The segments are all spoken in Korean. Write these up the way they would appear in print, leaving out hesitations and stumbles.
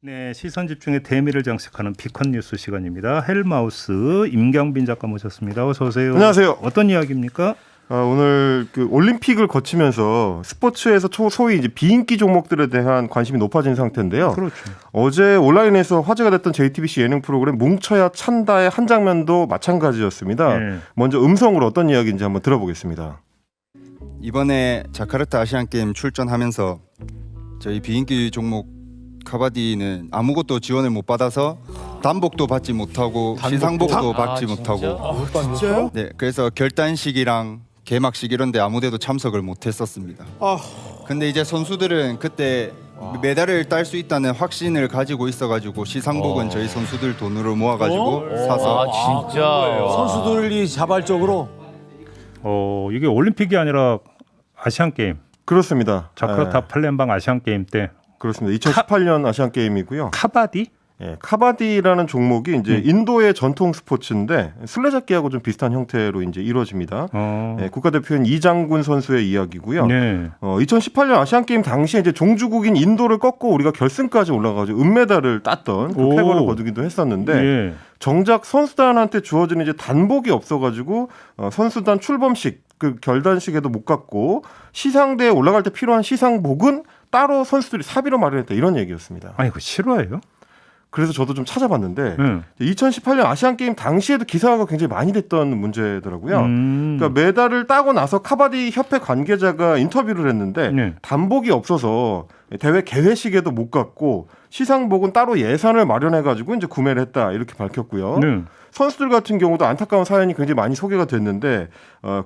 네, 시선 집중의 대미를 장식하는 비컨 뉴스 시간입니다. 헬마우스 임경빈 작가 모셨습니다. 어서 오세요. 안녕하세요. 어떤 이야기입니까? 오늘 그 올림픽을 거치면서 스포츠에서 소위 이제 비인기 종목들에 대한 관심이 높아진 상태인데요. 그렇죠. 어제 온라인에서 화제가 됐던 JTBC 예능 프로그램 뭉쳐야 찬다의 한 장면도 마찬가지였습니다. 네. 먼저 음성으로 어떤 이야기인지 한번 들어보겠습니다. 이번에 자카르타 아시안게임 출전하면서 저희 비인기 종목 카바디는 아무것도 지원을 못 받아서 단복도 받지 못하고 시상복도 받지 못하고 진짜요? 네, 그래서 결단식이랑 개막식 이런 데 아무데도 참석을 못 했었습니다. 근데 이제 선수들은 그때 메달을 딸 수 있다는 확신을 가지고 있어가지고 시상복은 저희 선수들 돈으로 모아가지고 사서 진짜 선수들이 자발적으로 이게 올림픽이 아니라 아시안 게임. 그렇습니다. 자카르타 팔렘방 아시안 게임 때 그렇습니다. 2018년 아시안 게임이고요. 카바디? 카바디라는 종목이 이제 인도의 전통 스포츠인데 술래잡기하고 좀 비슷한 형태로 이제 이루어집니다. 국가대표인 이장군 선수의 이야기고요. 네. 2018년 아시안 게임 당시에 이제 종주국인 인도를 꺾고 우리가 결승까지 올라가서 은메달을 땄던 그 쾌거를 거두기도 했었는데 예. 정작 선수단한테 주어지는 이제 단복이 없어가지고 선수단 출범식 그 결단식에도 못 갔고 시상대에 올라갈 때 필요한 시상복은 따로 선수들이 사비로 마련했다 이런 얘기였습니다. 아니 그 실화예요? 그래서 저도 좀 찾아봤는데 네. 2018년 아시안 게임 당시에도 기사화가 굉장히 많이 됐던 문제더라고요. 그러니까 메달을 따고 나서 카바디 협회 관계자가 인터뷰를 했는데 네. 단복이 없어서 대회 개회식에도 못 갔고 시상복은 따로 예산을 마련해가지고 이제 구매를 했다 이렇게 밝혔고요. 네. 선수들 같은 경우도 안타까운 사연이 굉장히 많이 소개가 됐는데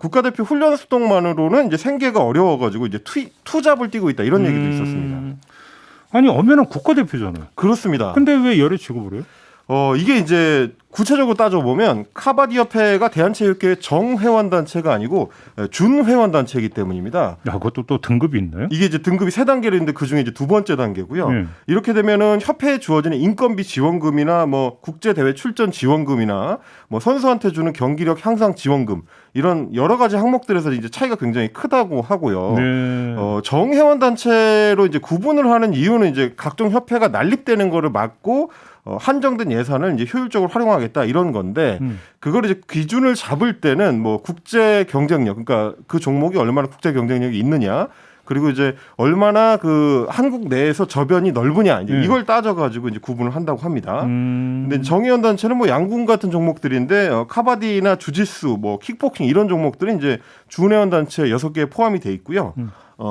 국가대표 훈련 수동만으로는 이제 생계가 어려워가지고 이제 투잡을 뛰고 있다 이런 얘기도 있었습니다. 아니 엄연한 국가대표잖아요. 그렇습니다. 근데 왜 열애 취급을 해요? 이게 이제 구체적으로 따져보면 카바디 협회가 대한체육회 정회원단체가 아니고 준회원단체이기 때문입니다. 야, 그것도 또 등급이 있나요? 이게 이제 등급이 3단계로 있는데 그중에 이제 2번째 단계고요. 이렇게 되면은 협회에 주어지는 인건비 지원금이나 뭐 국제대회 출전 지원금이나 뭐 선수한테 주는 경기력 향상 지원금 이런 여러 가지 항목들에서 이제 차이가 굉장히 크다고 하고요. 네. 정회원단체로 이제 구분을 하는 이유는 이제 각종 협회가 난립되는 거를 막고 한정된 예산을 이제 효율적으로 활용하겠다 이런 건데 그걸 이제 기준을 잡을 때는 뭐 국제 경쟁력 그러니까 그 종목이 얼마나 국제 경쟁력이 있느냐 그리고 이제 얼마나 그 한국 내에서 저변이 넓으냐 이제 이걸 따져가지고 이제 구분을 한다고 합니다. 근데 정의원 단체는 뭐 양궁 같은 종목들인데 카바디나 주짓수, 뭐 킥복싱 이런 종목들은 이제 준회원 단체 6개에 포함이 돼 있고요.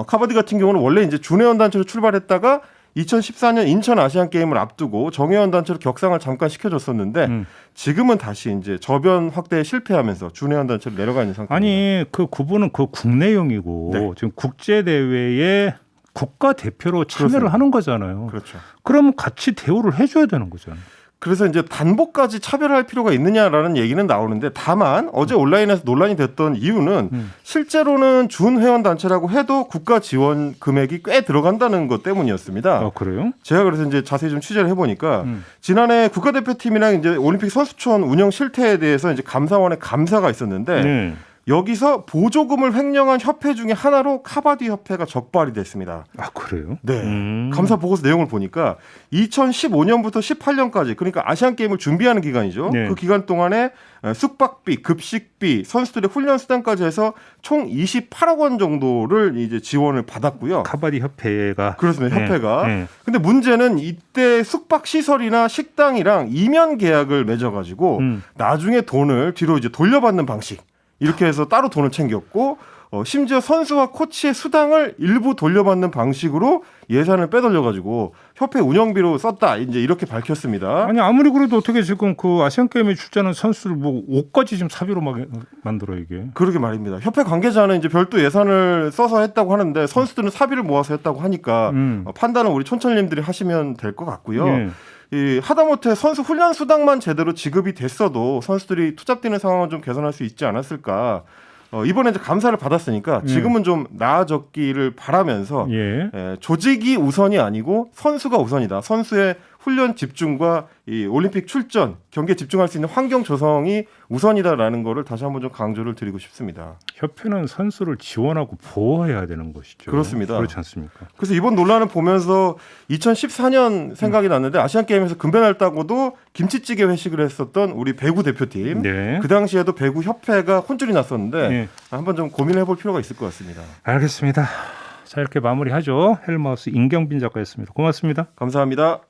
카바디 같은 경우는 원래 이제 준회원 단체로 출발했다가 2014년 인천 아시안 게임을 앞두고 정회원 단체로 격상을 잠깐 시켜줬었는데 지금은 다시 이제 저변 확대에 실패하면서 준회원 단체로 내려가 있는 상태입니다. 아니 그 구분은 그 국내용이고 네. 지금 국제 대회에 국가 대표로 참여를 그렇습니다. 하는 거잖아요. 그렇죠. 그러면 같이 대우를 해줘야 되는 거잖아요. 그래서 이제 단복까지 차별할 필요가 있느냐라는 얘기는 나오는데 다만 어제 온라인에서 논란이 됐던 이유는 실제로는 준회원 단체라고 해도 국가 지원 금액이 꽤 들어간다는 것 때문이었습니다. 아 그래요? 제가 그래서 이제 자세히 좀 취재를 해보니까 지난해 국가대표팀이랑 이제 올림픽 선수촌 운영 실태에 대해서 이제 감사원의 감사가 있었는데 네. 여기서 보조금을 횡령한 협회 중에 하나로 카바디 협회가 적발이 됐습니다. 아 그래요? 네. 감사 보고서 내용을 보니까 2015년부터 18년까지 그러니까 아시안 게임을 준비하는 기간이죠. 네. 그 기간 동안에 숙박비, 급식비, 선수들의 훈련 수당까지 해서 총 28억 원 정도를 이제 지원을 받았고요. 카바디 협회가 그렇습니다. 네. 협회가. 네. 근데 문제는 이때 숙박 시설이나 식당이랑 이면 계약을 맺어가지고 나중에 돈을 뒤로 이제 돌려받는 방식. 이렇게 해서 따로 돈을 챙겼고 심지어 선수와 코치의 수당을 일부 돌려받는 방식으로 예산을 빼돌려가지고 협회 운영비로 썼다 이제 이렇게 밝혔습니다. 아니 아무리 그래도 어떻게 지금 그 아시안 게임에 출전하는 선수들 뭐 옷까지 지금 사비로 막 만들어 이게. 그러게 말입니다. 협회 관계자는 이제 별도 예산을 써서 했다고 하는데 선수들은 사비를 모아서 했다고 하니까 판단은 우리 촌철님들이 하시면 될 것 같고요. 예. 하다못해 선수 훈련 수당만 제대로 지급이 됐어도 선수들이 투잡되는 상황은 좀 개선할 수 있지 않았을까. 이번에 이제 감사를 받았으니까 지금은 좀 나아졌기를 바라면서 예. 조직이 우선이 아니고 선수가 우선이다. 선수의 훈련 집중과 이 올림픽 출전, 경기에 집중할 수 있는 환경 조성이 우선이다라는 거를 다시 한번 좀 강조를 드리고 싶습니다. 협회는 선수를 지원하고 보호해야 되는 것이죠. 그렇습니다. 그렇지 않습니까? 그래서 이번 논란을 보면서 2014년 생각이 났는데 아시안 게임에서 금메달 따고도 김치찌개 회식을 했었던 우리 배구 대표팀. 네. 그 당시에도 배구 협회가 혼쭐이 났었는데 네. 한번 좀 고민해 볼 필요가 있을 것 같습니다. 알겠습니다. 자, 이렇게 마무리하죠. 헬마우스 임경빈 작가였습니다. 고맙습니다. 감사합니다.